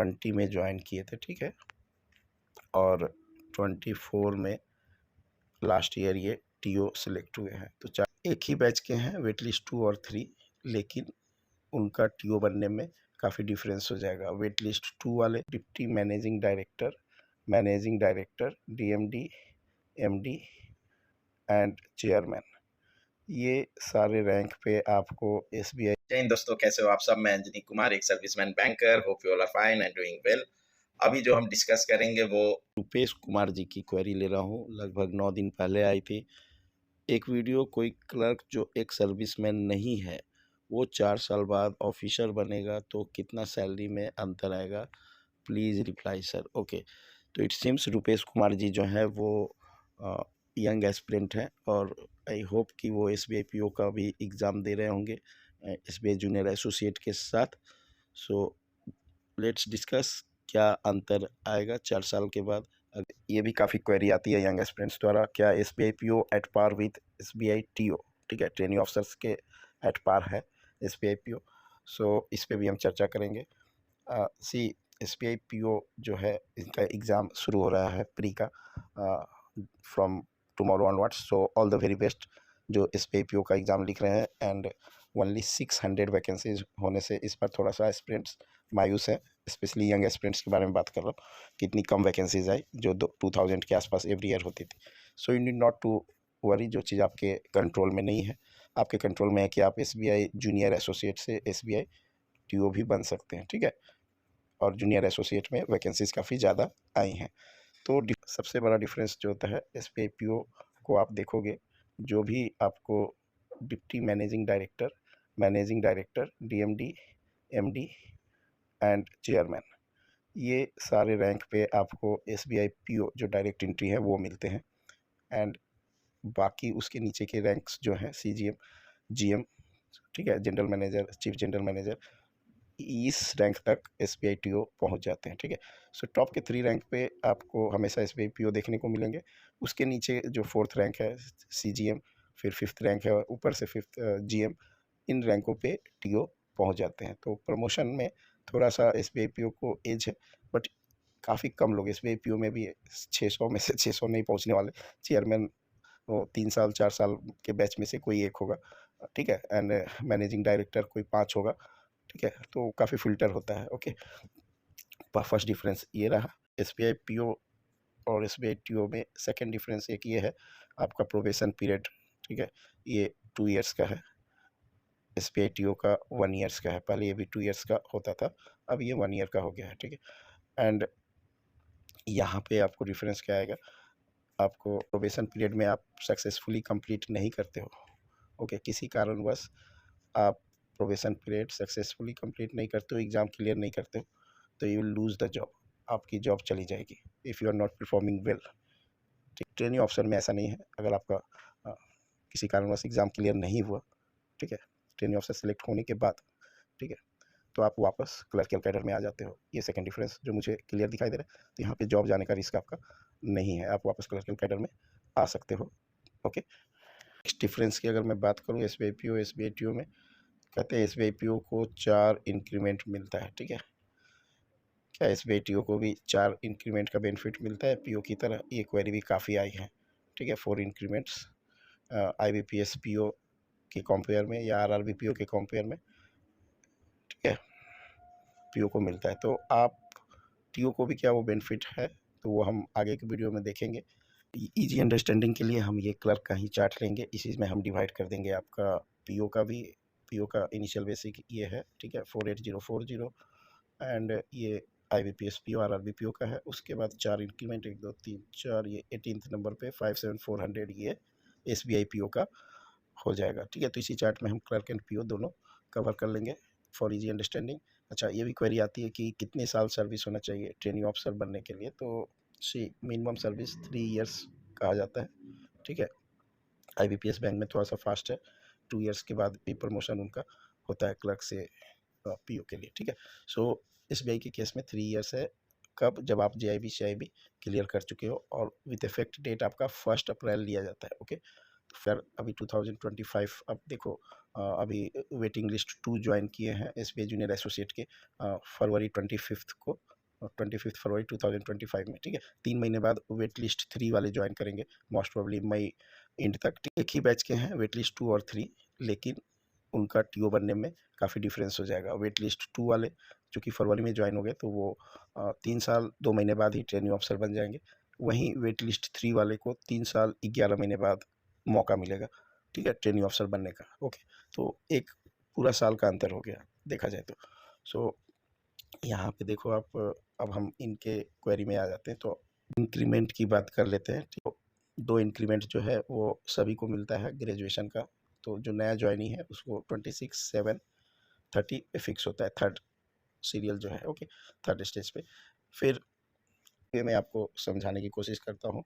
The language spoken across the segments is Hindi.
20 में ज्वाइन किए थे, ठीक है, और 24 में लास्ट ईयर ये टीओ सिलेक्ट हुए हैं। तो चार एक ही बैच के हैं, वेट लिस्ट 2 और 3, लेकिन उनका टीओ बनने में काफ़ी डिफरेंस हो जाएगा। वेट लिस्ट 2 वाले deputy managing director, DMD, MD and chairman, ये सारे रैंक पे आपको एसबीआई। जय हिंद दोस्तों, कैसे हो आप सब। मैं अंजनी कुमार, एक serviceman banker. Hope you all are fine and doing well. अभी जो हम डिस्कस करेंगे वो रुपेश कुमार जी की क्वेरी ले रहा हूँ, लगभग 9 दिन पहले आई थी एक वीडियो। कोई क्लर्क जो एक सर्विसमैन नहीं है वो 4 साल बाद ऑफिसर बनेगा तो कितना सैलरी में अंतर आएगा, प्लीज़ रिप्लाई सर। ओके, तो इट सीम्स रुपेश कुमार जी जो है वो यंग एस्पिरेंट हैं और आई होप कि वो एसबीआई पीओ का भी एग्ज़ाम दे रहे होंगे एसबीआई जूनियर एसोसिएट के साथ। सो लेट्स डिस्कस क्या अंतर आएगा 4 साल के बाद। ये भी काफ़ी क्वेरी आती है यंग एस्पिरेंट्स द्वारा, क्या SBI PO at par with SBI TO, ठीक है, ट्रेनिंग ऑफिसर्स के एट पार है एसबीआई पीओ। सो इस पे भी हम चर्चा करेंगे। सी एसबीआई पीओ जो है इनका एग्ज़ाम शुरू हो रहा है प्री का from tomorrow onwards. So all the very best जो एसबीआई पीओ का एग्ज़ाम लिख रहे हैं। एंड ओनली 600 वैकेंसीज होने से इस पर थोड़ा सा एस्पिरेंट्स मायूस है, स्पेशली यंग एस्पिरेंट्स के बारे में बात कर रहा हूँ। कितनी कम वैकेंसीज आई जो 2000 के आसपास एवरी ईयर होती थी। So you need not to worry, जो चीज़ आपके कंट्रोल में नहीं है। आपके कंट्रोल में है कि आप एसबीआई जूनियर एसोसिएट से एसबीआई टीओ भी बन सकते हैं, ठीक है, और जूनियर एसोसिएट में वैकेंसीज काफ़ी ज़्यादा आई हैं। तो सबसे बड़ा डिफरेंस जो होता है एसबीआई पीओ को आप देखोगे, जो भी आपको deputy managing director, DMD, MD and chairman, ये सारे रैंक पे आपको एसबीआई पीओ जो डायरेक्ट एंट्री है वो मिलते हैं। एंड बाकी उसके नीचे के रैंक्स जो हैं सीजीएम, जीएम, ठीक है, general manager, chief general manager, इस रैंक तक एसबीआई टीओ पहुंच जाते हैं, ठीक है। सो टॉप के 3 रैंक पे आपको हमेशा एसबीआई पीओ देखने को मिलेंगे। उसके नीचे जो 4th रैंक है सीजीएम, फिर 5th रैंक है, ऊपर से 5th जीएम, इन रैंकों पे टीओ पहुंच जाते हैं। तो प्रमोशन में थोड़ा सा एसबीआई पीओ को एज है, बट काफ़ी कम लोग एसबीआई पीओ में भी 600 में से 600 नहीं पहुंचने वाले। चेयरमैन वो 3 साल 4 साल के बैच में से कोई एक होगा, ठीक है, एंड मैनेजिंग डायरेक्टर कोई 5 होगा, ठीक है। तो काफ़ी फिल्टर होता है। ओके, फर्स्ट डिफरेंस ये रहा एसबीआई पीओ और एसबीआई टीओ में। सेकंड डिफरेंस एक ये है, आपका प्रोबेशन पीरियड, ठीक है, ये 2 इयर्स का है। एसबीआई टीओ का 1 इयर्स का है। पहले ये भी 2 इयर्स का होता था, अब ये 1 ईयर का हो गया है, ठीक है। एंड यहाँ पे आपको डिफरेंस क्या आएगा, आपको प्रोबेशन पीरियड में आप सक्सेसफुली कंप्लीट नहीं करते हो, ओके, किसी कारणवश आप प्रोबेशन पीरियड सक्सेसफुली कंप्लीट नहीं करते हो, एग्ज़ाम क्लियर नहीं करते हो, तो you will lose the job, आपकी जॉब चली जाएगी if you are not performing well. Training officer में ऐसा नहीं है। अगर आपका किसी कारणवश एग्ज़ाम क्लियर नहीं हुआ, ठीक है, ट्रेनिंग ऑफिसर सेलेक्ट होने के बाद, ठीक है, तो आप वापस क्लर्कियल कैडर में आ जाते हो। ये सेकंड डिफरेंस जो मुझे क्लियर दिखाई दे रहा है। तो यहाँ पे जॉब जाने का रिस्क आपका नहीं है, आप वापस क्लर्कियल कैडर में आ सकते हो। ओके, नेक्स्ट डिफरेंस की अगर मैं बात करूँ एसबीआई पीओ एसबीआई टीओ में, कहते हैं एसबीआई पीओ को 4 इंक्रीमेंट मिलता है, ठीक है। क्या एसबीआई टीओ को भी 4 इंक्रीमेंट का बेनिफिट मिलता है पीओ की तरह? ये क्वेरी भी काफ़ी आई है, ठीक है। 4 इंक्रीमेंट्स आईबीपीएस पीओ के कंपेयर में या आरआरबी पीओ के कंपेयर में, ठीक है, पीओ को मिलता है। तो आप टीओ को भी क्या वो बेनिफिट है, तो वो हम आगे के वीडियो में देखेंगे। इजी अंडरस्टैंडिंग के लिए हम ये क्लर्क का ही चार्ट लेंगे, इसी में हम डिवाइड कर देंगे आपका पीओ का भी। पीओ का इनिशियल बेसिक ये है, ठीक है, 48040, एंड ये आईबीपीएस पीओ आरआरबी पीओ का है। उसके बाद 4 इंक्रीमेंट, 1 2 3 4, ये 18th नंबर पे 57400 ये एसबीआई पीओ का हो जाएगा, ठीक है। तो इसी चार्ट में हम क्लर्क एंड पीओ दोनों कवर कर लेंगे फॉर इजी अंडरस्टैंडिंग। अच्छा, ये भी क्वेरी आती है कि कितने साल सर्विस होना चाहिए ट्रेनिंग ऑफिसर बनने के लिए, तो सी मिनिमम सर्विस 3 इयर्स कहा जाता है, ठीक है। आईबीपीएस बैंक में थोड़ा सा फास्ट है, 2 इयर्स के बाद भी प्रमोशन उनका होता है क्लर्क से पीओ के लिए, ठीक है। सो एसबीआई के केस में 3 इयर्स है। कब? जब आप जेआईबी सीआईबी क्लियर कर चुके हो और विद इफेक्ट डेट आपका 1 अप्रैल लिया जाता है, ओके। तो फिर अभी 2025, अब देखो अभी वेटिंग लिस्ट 2 ज्वाइन किए हैं एसबीआई जूनियर एसोसिएट के फरवरी 25 को, 25 फरवरी 2025 में, ठीक है। 3 महीने बाद वेट लिस्ट 3 वाले ज्वाइन करेंगे, मोस्ट प्रोबेबली मई एंड तक। एक ही बैच के हैं वेट लिस्ट 2 और 3, लेकिन उनका टीओ बनने में काफ़ी डिफरेंस हो जाएगा। वेट लिस्ट 2 वाले जो कि फरवरी में ज्वाइन हो गए, तो वो 3 साल 2 महीने बाद ही ट्रेनिंग ऑफिसर बन जाएंगे। वहीं वेट लिस्ट 3 वाले को 3 साल 11 महीने बाद मौका मिलेगा, ठीक है, ट्रेनिंग ऑफिसर बनने का। ओके, तो एक पूरा साल का अंतर हो गया देखा जाए तो। सो यहाँ पे देखो आप, अब हम इनके क्वेरी में आ जाते हैं। तो इंक्रीमेंट की बात कर लेते हैं। तो 2 इंक्रीमेंट जो है वो सभी को मिलता है ग्रेजुएशन का। तो जो नया ज्वाइनी है उसको 26/7/30 पे फिक्स होता है, थर्ड सीरियल जो है, ओके, थर्ड स्टेज पे। फिर ये मैं आपको समझाने की कोशिश करता हूँ।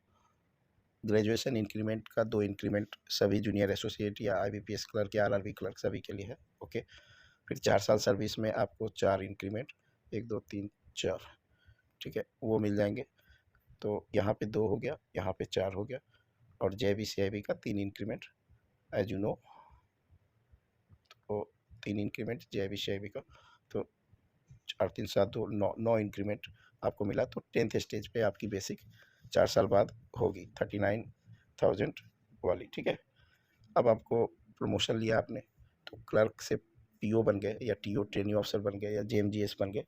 ग्रेजुएशन इंक्रीमेंट का 2 इंक्रीमेंट सभी जूनियर एसोसिएट या IBPS क्लर्क या RRB क्लर्क सभी के लिए है, ओके। फिर 4 साल सर्विस में आपको 4 इंक्रीमेंट, 1 2 3 4, ठीक है, वो मिल जाएंगे। तो यहाँ पे 2 हो गया, यहाँ पे 4 हो गया, और JIB CIB का 3 इंक्रीमेंट एज यू नो। तो 3 इंक्रीमेंट JIB CIB का, तो 4 3 7 2 9 इंक्रीमेंट आपको मिला। तो 10th स्टेज पे आपकी बेसिक 4 साल बाद होगी 39,000 वाली, ठीक है। अब आपको प्रमोशन लिया आपने, तो क्लर्क से PO बन गए या TO ट्रेनिंग ऑफिसर बन गए या JMGS बन गए,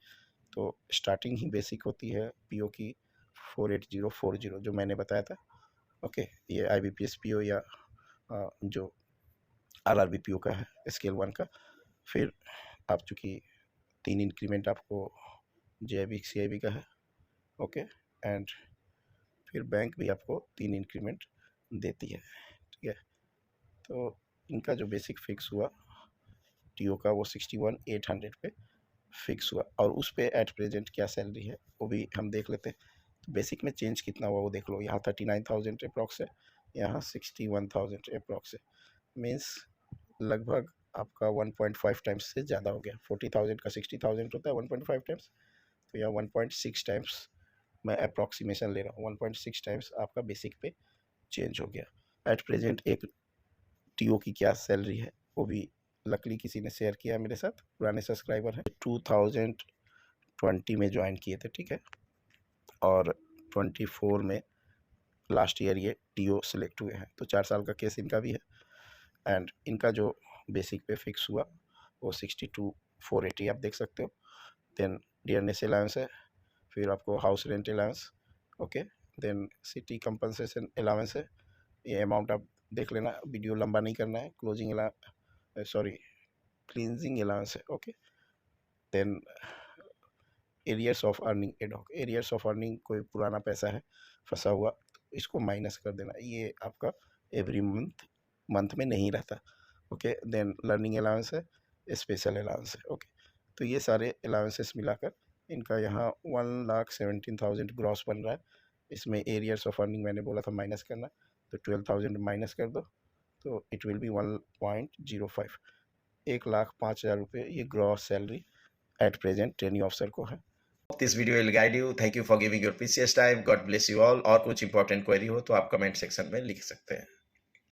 तो स्टार्टिंग ही बेसिक होती है PO की 48040 जो मैंने बताया था, ओके। ये IBPS PO या जो RRB PO का है स्केल 1 का। फिर आप चूँकि 3 इंक्रीमेंट आपको JIB CIB का है, ओके, एंड फिर बैंक भी आपको 3 इंक्रीमेंट देती है, ठीक है। तो इनका जो बेसिक फिक्स हुआ TO का वो 61,800 पे फिक्स हुआ, और उस पे एट प्रेजेंट क्या सैलरी है वो भी हम देख लेते हैं। तो बेसिक में चेंज कितना हुआ वो देख लो। यहाँ 39,000 अप्रॉक्स है, यहाँ 61,000 अप्रॉक्स है। मीन्स लगभग आपका 1.5 टाइम्स से ज़्यादा हो गया। 40,000 का 60,000 होता है 1.5 टाइम्स, तो यहाँ 1.6 टाइम्स मैं अप्रॉक्सीमेशन ले रहा हूँ, 1.6 टाइम्स आपका बेसिक पे चेंज हो गया। एट प्रेजेंट एक TO की क्या सैलरी है वो भी लकली किसी ने शेयर किया मेरे साथ, पुराने सब्सक्राइबर हैं। 2020 में ज्वाइन किए थे, ठीक है, और 24 में लास्ट ईयर ये TO सिलेक्ट हुए हैं। तो 4 साल का केस इनका भी है, एंड इनका जो बेसिक पे फिक्स हुआ वो 62,480 आप देख सकते हो। देन डियरनेस अलाउंस है, फिर आपको house rent allowance, okay, then city compensation allowance है। ये अमाउंट आप देख लेना, वीडियो लंबा नहीं करना है। क्लींजिंग अलाउंस है, okay. Then arrears of earning ad hoc, arrears of earning कोई पुराना पैसा है फंसा हुआ, तो इसको माइनस कर देना, ये आपका एवरी मंथ में नहीं रहता, ओके। देन लर्निंग अलाउंस है, स्पेशल अलाउंस है, ओके। तो ये सारे अलाउंसेस मिलाकर इनका यहाँ 1,17,000 ग्रॉस बन रहा है। इसमें एरियर्स ऑफ अर्निंग मैंने बोला था माइनस करना, तो 12,000 माइनस कर दो, तो इट विल बी 1.05, 1,05,000 रुपये ये gross salary at present training officer को है। This video will guide you. Thank you for giving your precious time. God bless you all. और कुछ इंपॉर्टेंट क्वेरी हो तो आप कमेंट सेक्शन में लिख सकते हैं।